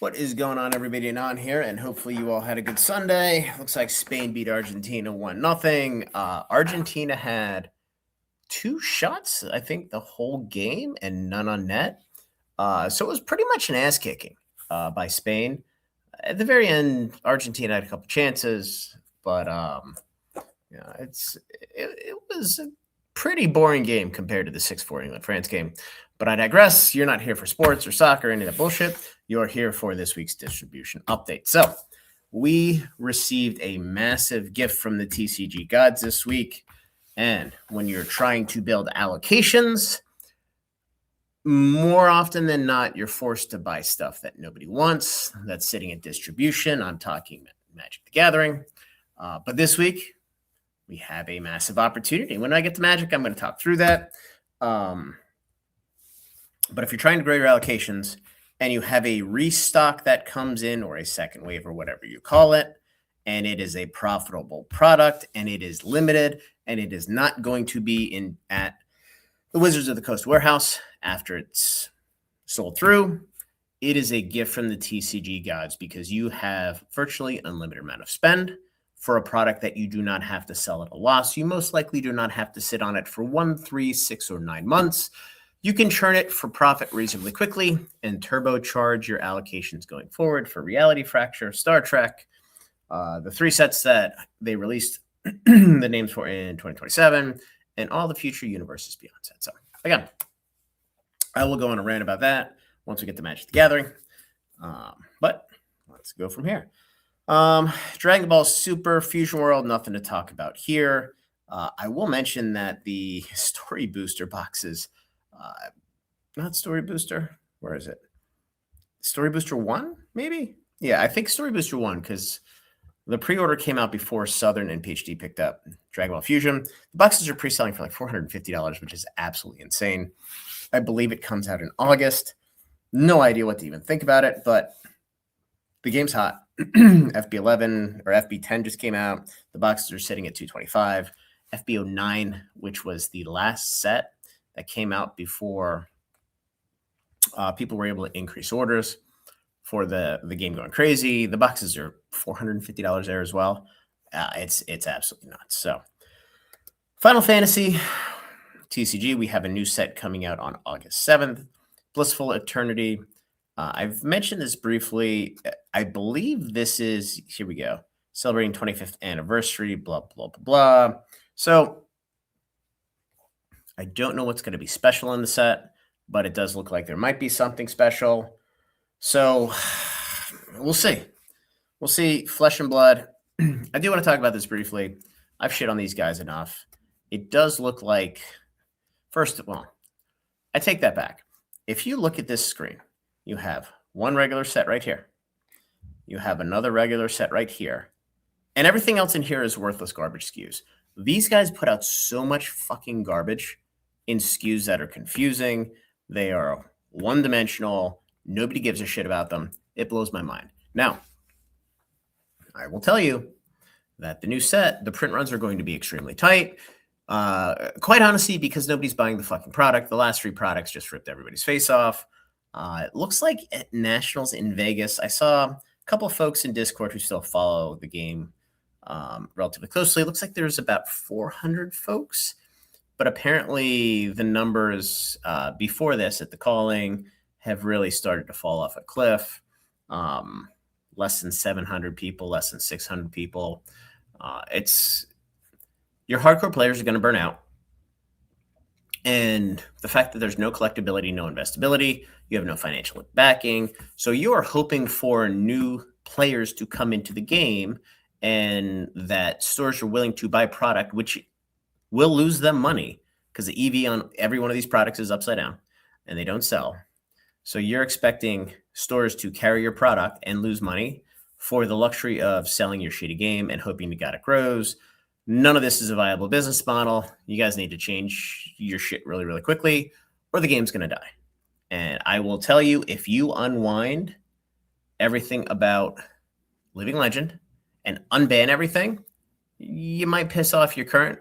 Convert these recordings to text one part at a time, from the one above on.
What is going on, everybody? On here, and hopefully you all had a good Sunday. Looks like Spain beat Argentina 1-0. Argentina had 2 shots, I think, the whole game, and none on net. So it was pretty much an ass kicking by Spain. At the very end, Argentina had a couple chances, but it was a pretty boring game compared to the 6-4 England-France game. But I digress. You're not here for sports or soccer or any of that bullshit. You're here for this week's distribution update. So we received a massive gift from the TCG gods this week. And when you're trying to build allocations, more often than not, you're forced to buy stuff that nobody wants, that's sitting at distribution. I'm talking Magic the Gathering. But this week, we have a massive opportunity. When I get to Magic, I'm going to talk through that. But if you're trying to grow your allocations and you have a restock that comes in, or a second wave, or whatever you call it, and it is a profitable product and it is limited and it is not going to be at the Wizards of the Coast warehouse after it's sold through, it is a gift from the TCG gods, because you have virtually unlimited amount of spend for a product that you do not have to sell at a loss. You most likely do not have to sit on it for 1, 3, 6, or 9 months. You can churn it for profit reasonably quickly and turbocharge your allocations going forward for Reality Fracture, Star Trek, the 3 sets that they released the names for in 2027, and all the future universes beyond that. So again, I will go on a rant about that once we get to Magic the Gathering. But let's go from here. Dragon Ball Super Fusion World, nothing to talk about here. I will mention that the Story Booster boxes, not Story Booster, where is it? Story Booster 1, maybe? Yeah, I think Story Booster 1, because the pre-order came out before Southern and PhD picked up Dragon Ball Fusion. The boxes are pre-selling for like $450, which is absolutely insane. I believe it comes out in August. No idea what to even think about it, but the game's hot. FB11 or FB10 just came out. The boxes are sitting at $225. FB09, which was the last set that came out before people were able to increase orders for the game going crazy. The boxes are $450 there as well. It's absolutely nuts. So Final Fantasy TCG, we have a new set coming out on August 7th. Blissful Eternity. I've mentioned this briefly. I believe this is, here we go, celebrating 25th anniversary, blah, blah, blah, blah. So I don't know what's going to be special in the set, but it does look like there might be something special. So we'll see. We'll see. Flesh and Blood. I do want to talk about this briefly. I've shit on these guys enough. It does look like, first of all, I take that back. If you look at this screen, you have one regular set right here. You have another regular set right here. And everything else in here is worthless garbage SKUs. These guys put out so much fucking garbage in SKUs that are confusing. They are one-dimensional. Nobody gives a shit about them. It blows my mind. Now, I will tell you that the new set, the print runs are going to be extremely tight. Quite honestly, because nobody's buying the fucking product. The last 3 products just ripped everybody's face off. It looks like at Nationals in Vegas, I saw a couple of folks in Discord who still follow the game relatively closely. It looks like there's about 400 folks, but apparently the numbers before this at the calling have really started to fall off a cliff. Less than 700 people, less than 600 people. Your hardcore players are going to burn out. And the fact that there's no collectability, no investability, you have no financial backing. So you are hoping for new players to come into the game, and that stores are willing to buy product, which will lose them money because the EV on every one of these products is upside down and they don't sell. So you're expecting stores to carry your product and lose money for the luxury of selling your shitty game and hoping to God it grows. None of this is a viable business model. You guys need to change your shit really, really quickly, or the game's going to die. And I will tell you, if you unwind everything about Living Legend and unban everything, you might piss off your current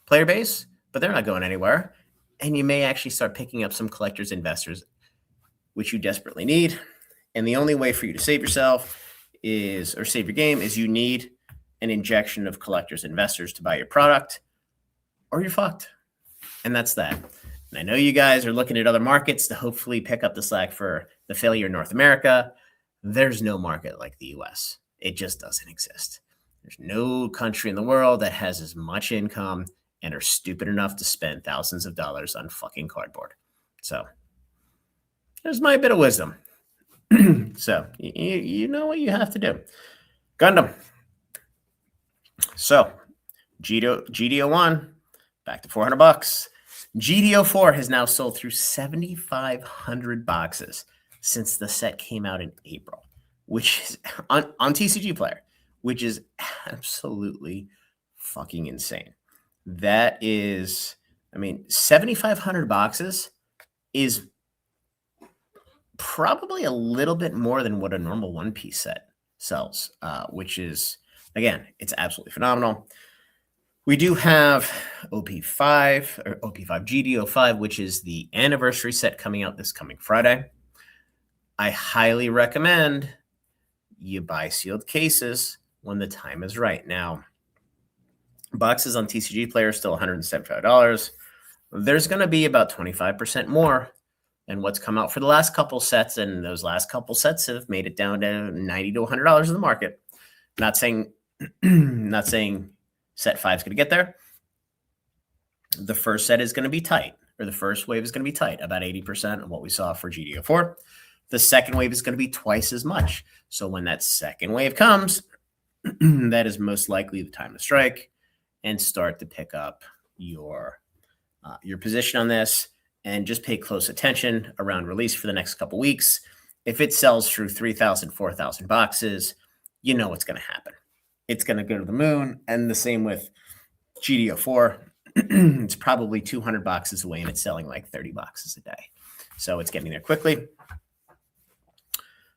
player base, but they're not going anywhere. And you may actually start picking up some collectors, investors, which you desperately need. And the only way for you to save yourself or save your game is you need an injection of collectors, investors to buy your product, or you're fucked. And that's that. And I know you guys are looking at other markets to hopefully pick up the slack for the failure in North America. There's no market like the US. It just doesn't exist. There's no country in the world that has as much income and are stupid enough to spend thousands of dollars on fucking cardboard. So there's my bit of wisdom. So you know what you have to do. Gundam. So GDO1 back to $400. GDO4 has now sold through 7,500 boxes since the set came out in April, which is on TCG Player, which is absolutely fucking insane. That is, 7,500 boxes is probably a little bit more than what a normal One Piece set sells, which is, again, it's absolutely phenomenal. We do have OP5 GDO5, which is the anniversary set coming out this coming Friday. I highly recommend you buy sealed cases when the time is right. Now, boxes on TCG Player are still $175. There's going to be about 25% more than what's come out for the last couple sets, and those last couple sets have made it down to $90 to $100 in the market. Not saying set 5 is going to get there. The first set is going to be tight, or the first wave is going to be tight, about 80% of what we saw for GDO4. The second wave is going to be twice as much. So when that second wave comes, that is most likely the time to strike and start to pick up your position on this, and just pay close attention around release for the next couple weeks. If it sells through 3,000, 4,000 boxes, you know what's going to happen. It's going to go to the moon. And the same with GDO4. It's probably 200 boxes away, and it's selling like 30 boxes a day. So it's getting there quickly.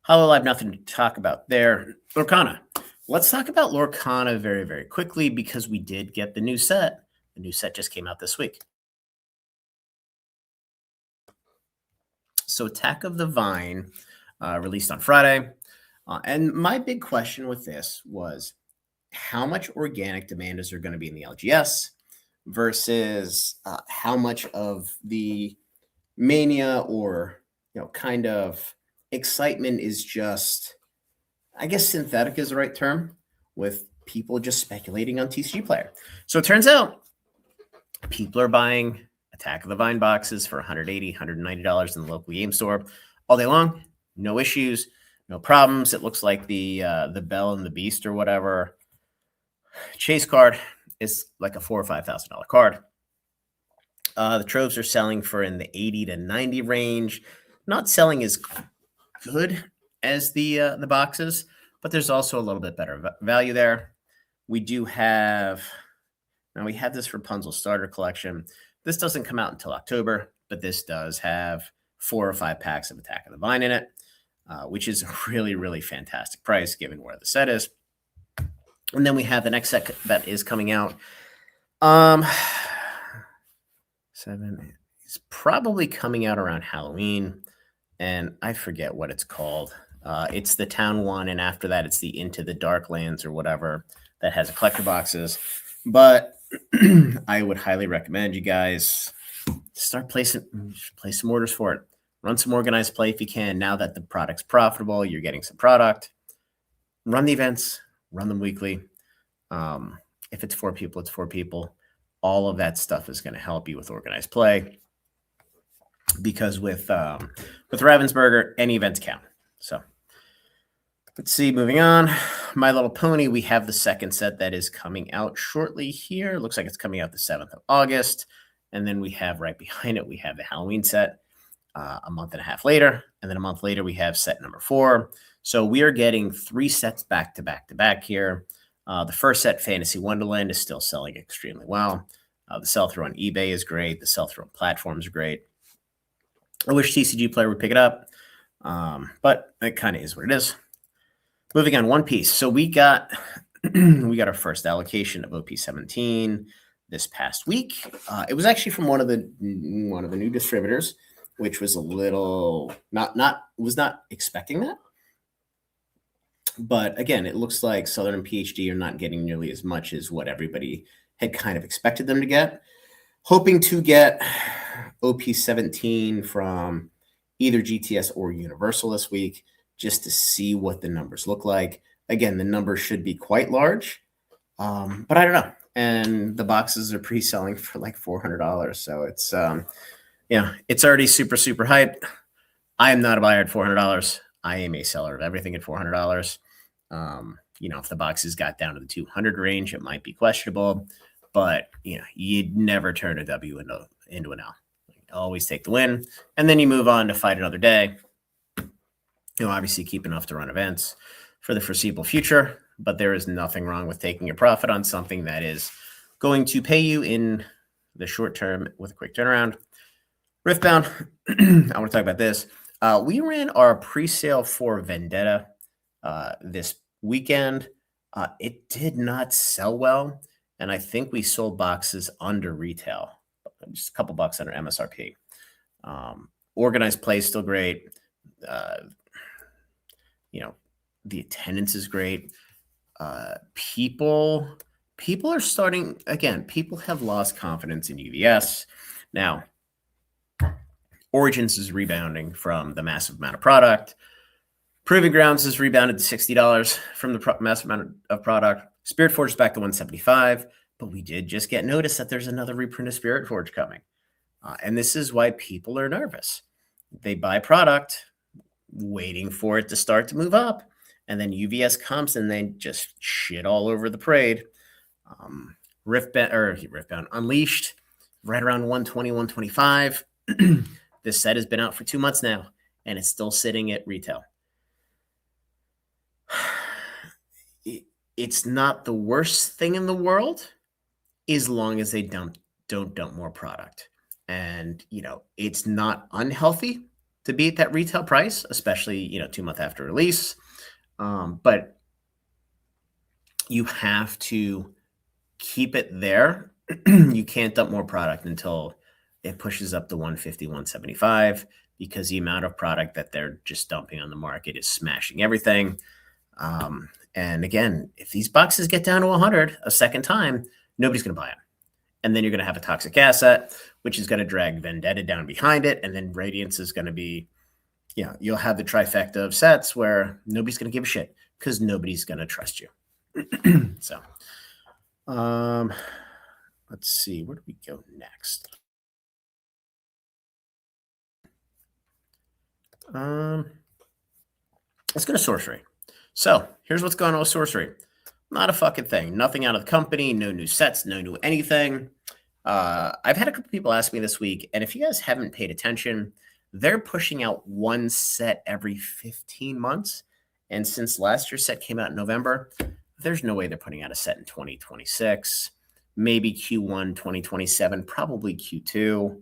HoloLive, nothing to talk about there. Lorcana. Let's talk about Lorcana very, very quickly, because we did get the new set. The new set just came out this week. So Attack of the Vine released on Friday. And my big question with this was, how much organic demand is there going to be in the LGS versus how much of the mania or kind of excitement is just, I guess synthetic is the right term, with people just speculating on TCG Player. So it turns out people are buying Attack of the Vine boxes for $180, $190 in the local game store all day long. No issues, no problems. It looks like the Bell and the Beast or whatever chase card is like a $4,000 or $5,000 card. The troves are selling for in the 80 to 90 range. Not selling as good as the boxes, but there's also a little bit better value there. We have this Rapunzel starter collection. This doesn't come out until October, but this does have 4 or 5 packs of Attack of the Vine in it, which is a really, really fantastic price given where the set is. And then we have the next set that is coming out. 7 is probably coming out around Halloween, and I forget what it's called. It's the Town one, and after that, it's the Into the Darklands or whatever that has collector boxes. But I would highly recommend you guys start place some orders for it. Run some organized play if you can. Now that the product's profitable, you're getting some product. Run the events, run them weekly. If it's 4 people, it's 4 people. All of that stuff is going to help you with organized play, because with Ravensburger, any events count. So let's see, moving on. My Little Pony, we have the second set that is coming out shortly here. Looks like it's coming out the 7th of August. And then we have right behind it, we have the Halloween set a month and a half later. And then a month later, we have set number 4. So we are getting 3 sets back to back to back here. The first set, Fantasy Wonderland, is still selling extremely well. The sell-through on eBay is great. The sell-through on platforms are great. I wish TCG Player would pick it up, but it kind of is what it is. Moving on, One Piece. So we got our first allocation of OP17 this past week. It was actually from one of the new distributors, which was a little was not expecting that. But again, it looks like Southern and PhD are not getting nearly as much as what everybody had kind of expected them to get. Hoping to get OP17 from either GTS or Universal this week, just to see what the numbers look like. Again, the numbers should be quite large, but I don't know. And the boxes are pre-selling for like $400, so it's it's already super super hyped. I am not a buyer at $400. I am a seller of everything at $400. If the boxes got down to the 200 range, it might be questionable, but you'd never turn a W into an L. Always take the win, and then you move on to fight another day. Obviously keep enough to run events for the foreseeable future, but there is nothing wrong with taking a profit on something that is going to pay you in the short term with a quick turnaround. Riftbound, I want to talk about this. We ran our pre-sale for Vendetta this weekend. It did not sell well, and I think we sold boxes under retail, just a couple bucks under MSRP. Organized play is still great. The attendance is great. People are starting, again, people have lost confidence in UVS. Now, Origins is rebounding from the massive amount of product. Proving Grounds has rebounded to $60 from the massive amount of product. Spirit Forge is back to $175, but we did just get notice that there's another reprint of Spirit Forge coming. And this is why people are nervous. They buy product waiting for it to start to move up, and then UVS comes and they just shit all over the parade. Riftbound Unleashed, right around 120, 125. This set has been out for 2 months now, and it's still sitting at retail. It's not the worst thing in the world as long as they don't dump more product. And, it's not unhealthy to be at that retail price, especially, 2 months after release. But you have to keep it there. You can't dump more product until it pushes up to 150, 175, because the amount of product that they're just dumping on the market is smashing everything. And again, if these boxes get down to 100 a second time, nobody's going to buy them. And then you're going to have a toxic asset, which is going to drag Vendetta down behind it. And then Radiance is going to be, you'll have the trifecta of sets where nobody's going to give a shit because nobody's going to trust you. So, let's see, where do we go next? Let's go to Sorcery. So here's what's going on with Sorcery. Not a fucking thing. Nothing out of the company. No new sets. No new anything. I've had a couple people ask me this week, and if you guys haven't paid attention, they're pushing out one set every 15 months. And since last year's set came out in November, there's no way they're putting out a set in 2026. Maybe Q1 2027, probably Q2.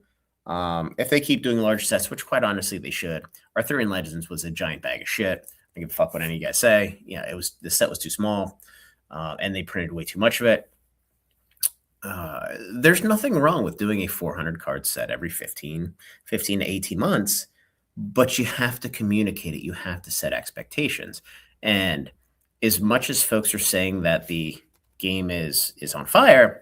If they keep doing large sets, which quite honestly they should. Arthurian Legends was a giant bag of shit. I can fuck what any of you guys say. The set was too small, and they printed way too much of it. There's nothing wrong with doing a 400 card set every 15 to 18 months, but you have to communicate it. You have to set expectations. And as much as folks are saying that the game is on fire,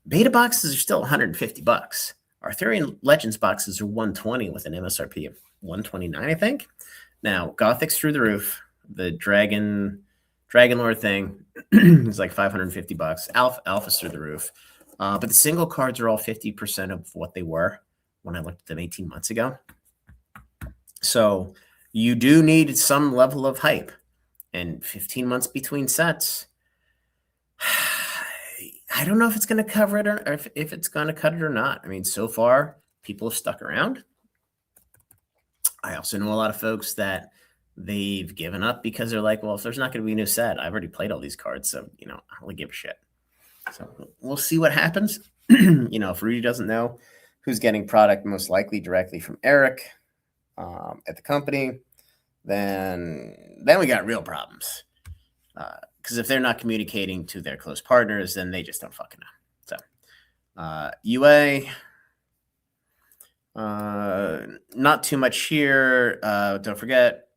beta boxes are still $150. Arthurian Legends boxes are $120 with an MSRP of $129, I think. Now, Gothic's through the roof. The Dragon Lord thing is like $550. Alpha's through the roof. But the single cards are all 50% of what they were when I looked at them 18 months ago. So you do need some level of hype. And 15 months between sets, I don't know if it's going to cover it or if it's going to cut it or not. I mean, so far, people have stuck around. I also know a lot of folks that they've given up because they're like, well, if there's not going to be a new set, I've already played all these cards, so, I don't really give a shit. So we'll see what happens. If Rudy doesn't know who's getting product most likely directly from Eric at the company, then we got real problems. Because if they're not communicating to their close partners, then they just don't fucking know. So UA, not too much here. Don't forget,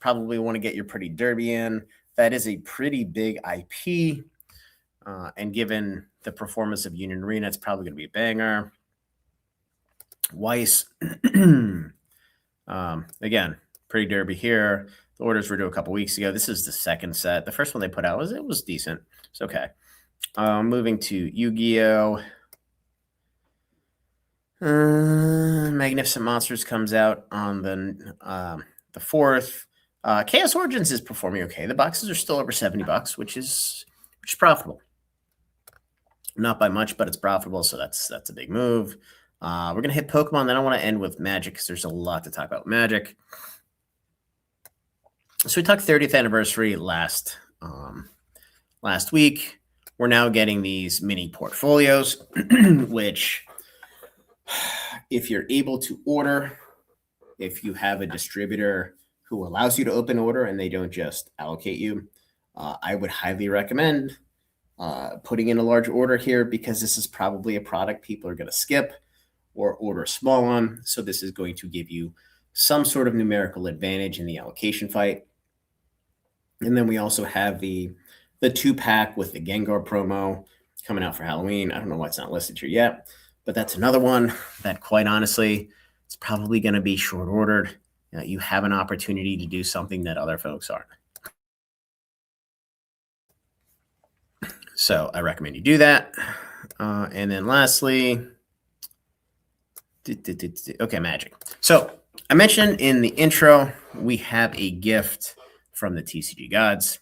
probably want to get your Pretty Derby in. That is a pretty big IP. And given the performance of Union Arena, it's probably going to be a banger. Weiss, again, pretty derby here. The orders were due a couple weeks ago. This is the second set. The first one they put out was decent. It's okay. Moving to Yu-Gi-Oh! Magnificent Monsters comes out on the 4th. Chaos Origins is performing okay. The boxes are still over $70, which is profitable. Not by much, but it's profitable, so that's a big move. We're gonna hit Pokemon. Then I want to end with Magic because there's a lot to talk about Magic. So we talked 30th anniversary last week. We're now getting these mini portfolios, which, if you're able to order, if you have a distributor who allows you to open order and they don't just allocate you, I would highly recommend putting in a large order here, because this is probably a product people are going to skip or order small on. So this is going to give you some sort of numerical advantage in the allocation fight. And then we also have the 2-pack with the Gengar promo coming out for Halloween. I don't know why it's not listed here yet, but that's another one that, quite honestly, it's probably going to be short ordered. You have an opportunity to do something that other folks aren't. So I recommend you do that. And then lastly, okay, Magic. So I mentioned in the intro, we have a gift from the TCG gods.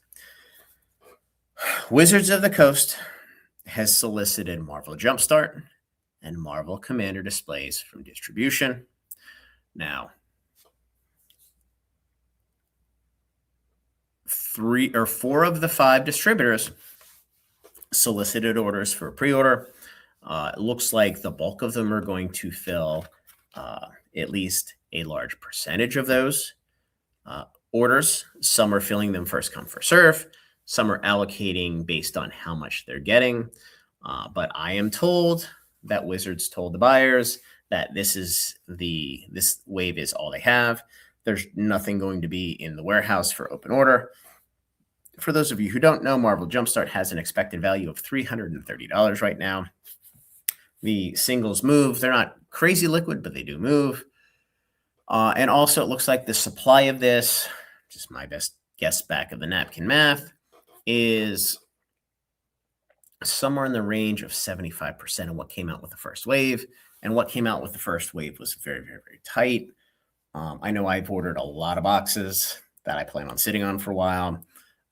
Wizards of the Coast has solicited Marvel Jumpstart and Marvel Commander displays from Distribution. Now, 3 or 4 of the 5 distributors solicited orders for a pre-order. It looks like the bulk of them are going to fill at least a large percentage of those orders. Some are filling them first come, first serve. Some are allocating based on how much they're getting. But I am told that Wizards told the buyers that this wave is all they have. There's nothing going to be in the warehouse for open order. For those of you who don't know, Marvel Jumpstart has an expected value of $330 right now. The singles move. They're not crazy liquid, but they do move. And also, it looks like the supply of this, just my best guess back of the napkin math, is somewhere in the range of 75% of what came out with the first wave. And what came out with the first wave was very, very, very tight. I know I've ordered a lot of boxes that I plan on sitting on for a while.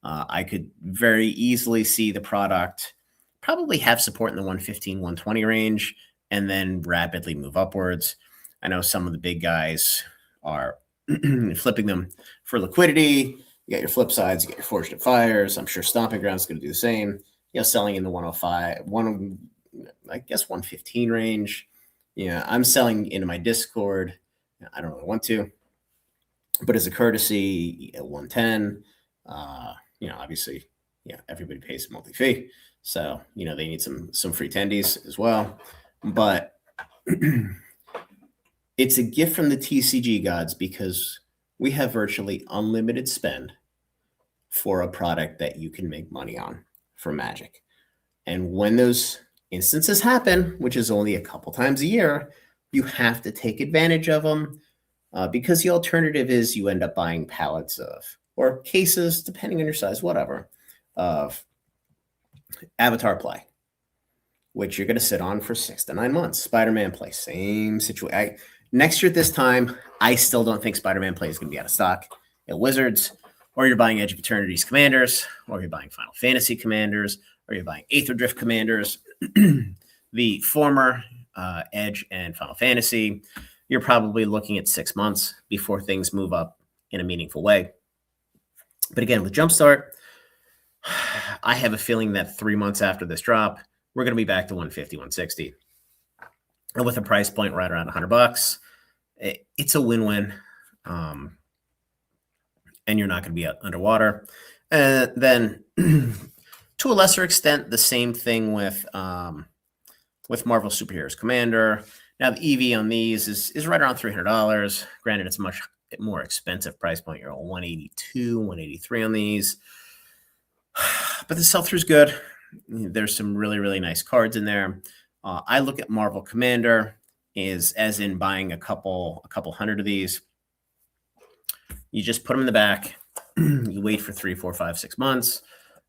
I could very easily see the product probably have support in the 115, 120 range and then rapidly move upwards. I know some of the big guys are flipping them for liquidity. You got your flip sides, you got your Forged at Fires. I'm sure Stomping Ground's going to do the same. Selling in the 105, 115 range. I'm selling into my Discord. I don't really want to, but as a courtesy, at 110. Obviously, everybody pays a monthly fee. So, they need some free tendies as well. But it's a gift from the TCG gods because we have virtually unlimited spend for a product that you can make money on for Magic. And when those instances happen, which is only a couple times a year, you have to take advantage of them because the alternative is you end up buying pallets of, or cases, depending on your size, whatever, of Avatar play, which you're going to sit on for 6 to 9 months. Spider-Man play, same situation. Next year at this time, I still don't think Spider-Man play is going to be out of stock at Wizards, or you're buying Edge of Eternity's Commanders, or you're buying Final Fantasy Commanders, or you're buying Aether Drift Commanders. The former Edge and Final Fantasy, you're probably looking at 6 months before things move up in a meaningful way. But again, with Jumpstart, I have a feeling that 3 months after this drop, we're going to be back to 150, 160. And with a price point right around $100, it's a win-win. And you're not going to be underwater. And then to a lesser extent, the same thing with Marvel Superheroes Commander. Now, the EV on these is right around $300. Granted, it's a much more expensive price point. You're at 182, 183 on these. But the sell-through is good. There's some really, really nice cards in there. I look at Marvel Commander as in buying a couple hundred of these. You just put them in the back. You wait for 3, 4, 5, 6 months.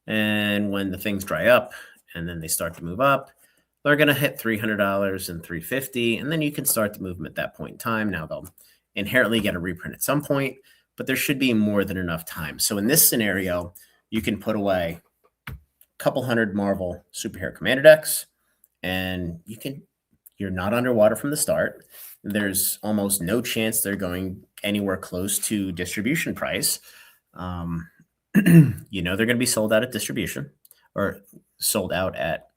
And when the things dry up and then they start to move up, they're going to hit $300 and $350. And then you can start to move them at that point in time. Now they'll inherently get a reprint at some point, but there should be more than enough time. So in this scenario, you can put away a couple hundred Marvel superhero commander decks, and you're not underwater from the start. There's almost no chance they're going anywhere close to distribution price. They're going to be sold out at distribution or sold out at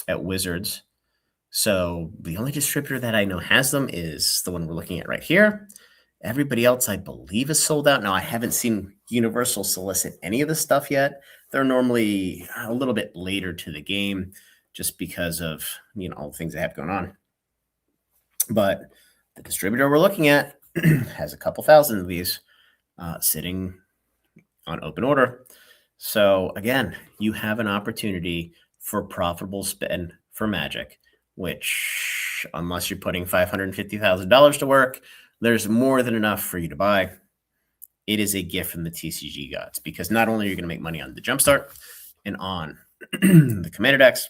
Wizards. So the only distributor that I know has them is the one we're looking at right here. Everybody else, I believe, is sold out. Now, I haven't seen Universal solicit any of this stuff yet. They're normally a little bit later to the game just because of, all the things they have going on. But the distributor we're looking at has a couple thousand of these sitting on open order. So again, you have an opportunity for profitable spend for Magic, which, unless you're putting $550,000 to work, there's more than enough for you to buy. It is a gift from the TCG gods, because not only are you going to make money on the Jumpstart and on the commander decks,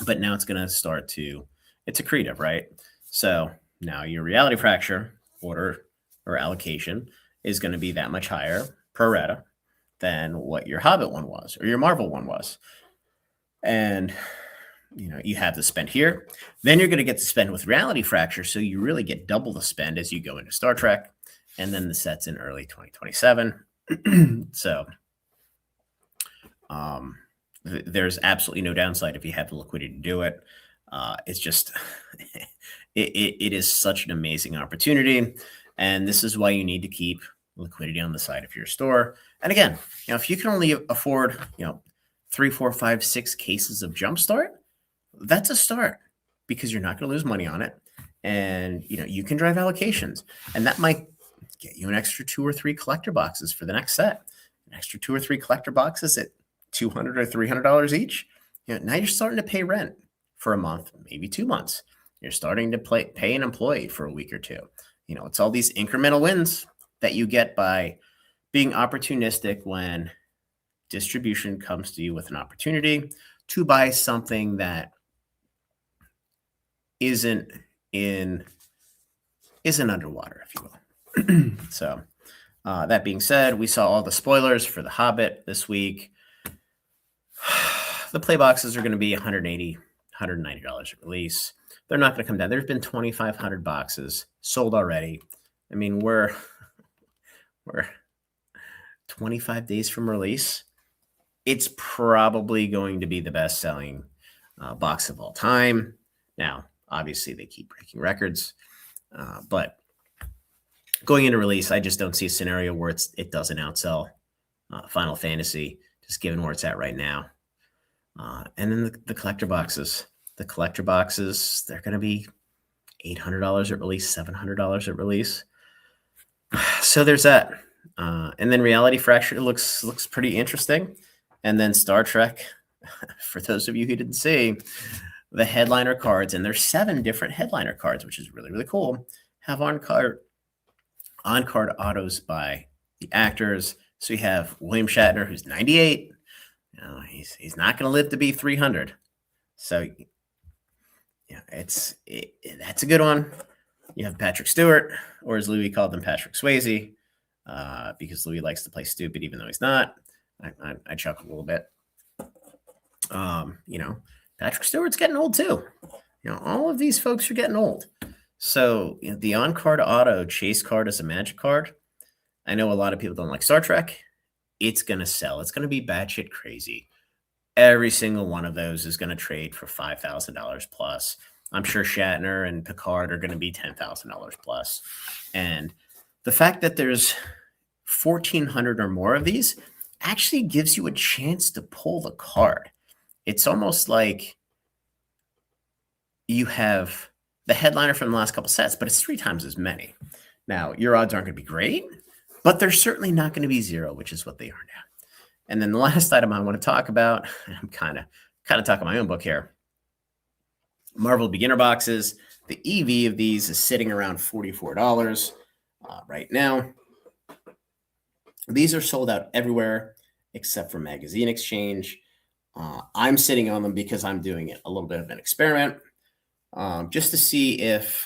but now it's going to start to, it's accretive, right? So now your reality fracture order or allocation is going to be that much higher pro rata than what your Hobbit one was or your Marvel one was. And you have to spend here. Then you're going to get to spend with reality fracture. So you really get double the spend as you go into Star Trek. And then the set's in early 2027. So there's absolutely no downside if you have the liquidity to do it. It's just, it is such an amazing opportunity. And this is why you need to keep liquidity on the side of your store. And again, if you can only afford, 3, 4, 5, 6 cases of Jumpstart, that's a start, because you're not going to lose money on it. And, you can drive allocations, and that might get you an extra 2 or 3 collector boxes for the next set, an extra 2 or 3 collector boxes at $200 or $300 each. Now you're starting to pay rent for a month, maybe 2 months. You're starting to pay an employee for a week or two. It's all these incremental wins that you get by being opportunistic when distribution comes to you with an opportunity to buy something that isn't underwater, if you will. So that being said, we saw all the spoilers for The Hobbit this week. The play boxes are going to be $180, $190 at release. They're not going to come down. There's been 2,500 boxes sold already. I mean, we're 25 days from release. It's probably going to be the best-selling box of all time. Now, obviously, they keep breaking records, but going into release, I just don't see a scenario where it doesn't outsell Final Fantasy, just given where it's at right now. And then the collector boxes. The collector boxes, they're going to be $800 at release, $700 at release. So there's that. And then Reality Fracture looks pretty interesting. And then Star Trek, for those of you who didn't see, the headliner cards, and there's 7 different headliner cards, which is really, really cool, have on-card autos by the actors. So you have William Shatner, who's 98. He's not going to live to be 300. So that's a good one. You have Patrick Stewart, or as Louis called him, Patrick Swayze, because Louis likes to play stupid even though he's not. I chuckle a little bit. Patrick Stewart's getting old too. All of these folks are getting old. So the on-card auto chase card is a Magic card. I know a lot of people don't like Star Trek. It's going to sell. It's going to be batshit crazy. Every single one of those is going to trade for $5,000 plus. I'm sure Shatner and Picard are going to be $10,000 plus. And the fact that there's 1,400 or more of these actually gives you a chance to pull the card. It's almost like you have the headliner from the last couple sets, but it's 3 times as many. Now, your odds aren't going to be great, but they're certainly not going to be 0, which is what they are now. And then the last item I want to talk about, I'm kind of talking my own book here. Marvel beginner boxes. The EV of these is sitting around $44 right now. These are sold out everywhere except for Magazine Exchange. I'm sitting on them because I'm doing it a little bit of an experiment, just to see if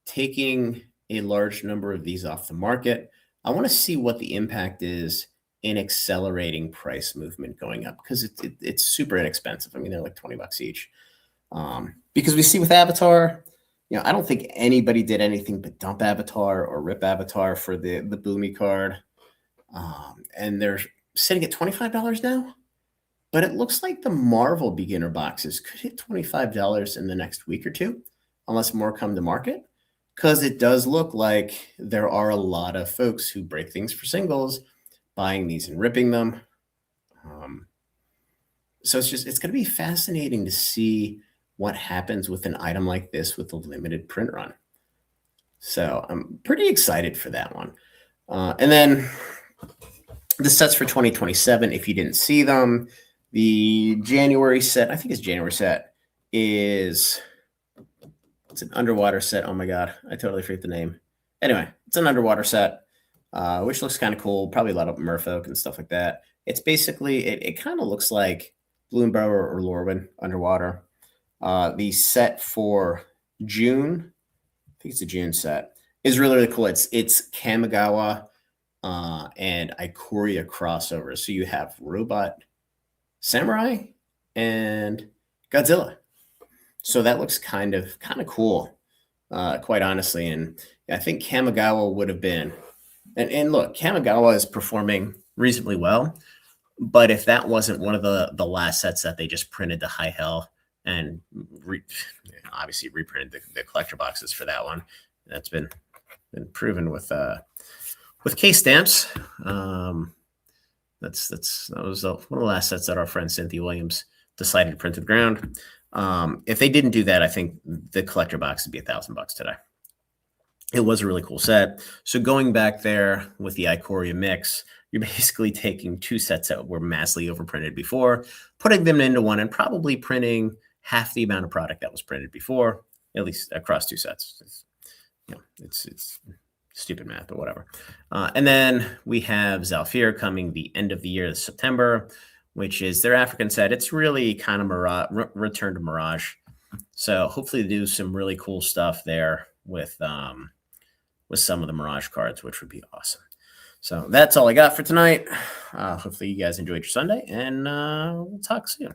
taking a large number of these off the market, I want to see what the impact is in accelerating price movement going up, because it's super inexpensive. I mean, they're like $20 each. Because we see with Avatar, I don't think anybody did anything but dump Avatar or rip Avatar for the Boomy card. And they're sitting at $25 now. But it looks like the Marvel beginner boxes could hit $25 in the next week or two, unless more come to market. Because it does look like there are a lot of folks who break things for singles, buying these and ripping them. So it's going to be fascinating to see what happens with an item like this with a limited print run. So I'm pretty excited for that one. And then the sets for 2027, if you didn't see them, the January set, I think it's January set, it's an underwater set. Oh my God, I totally forget the name. Anyway, it's an underwater set, which looks kind of cool. Probably a lot of merfolk and stuff like that. It's basically, it kind of looks like Bloomburrow or Lorwyn underwater. The set for June, I think it's a June set, is really, really cool. It's Kamigawa and Ikoria crossover. So you have Robot Samurai and Godzilla. So that looks kind of cool, quite honestly. And I think Kamigawa would have been, and look, Kamigawa is performing reasonably well. But if that wasn't one of the last sets that they just printed to high hell and obviously reprinted the collector boxes for that one, that's been proven with case stamps. That was one of the last sets that our friend Cynthia Williams decided to print to the ground. If they didn't do that, I think the collector box would be $1,000 today. It was a really cool set. So going back there with the Ikoria mix, you're basically taking two sets that were massively overprinted before, putting them into one, and probably printing half the amount of product that was printed before, at least across two sets. It's stupid math, but whatever. And then we have Zalfir coming the end of the year, September, which is their African set. It's really kind of return to Mirage. So hopefully they do some really cool stuff there with some of the Mirage cards, which would be awesome. So that's all I got for tonight. Hopefully you guys enjoyed your Sunday, and we'll talk soon.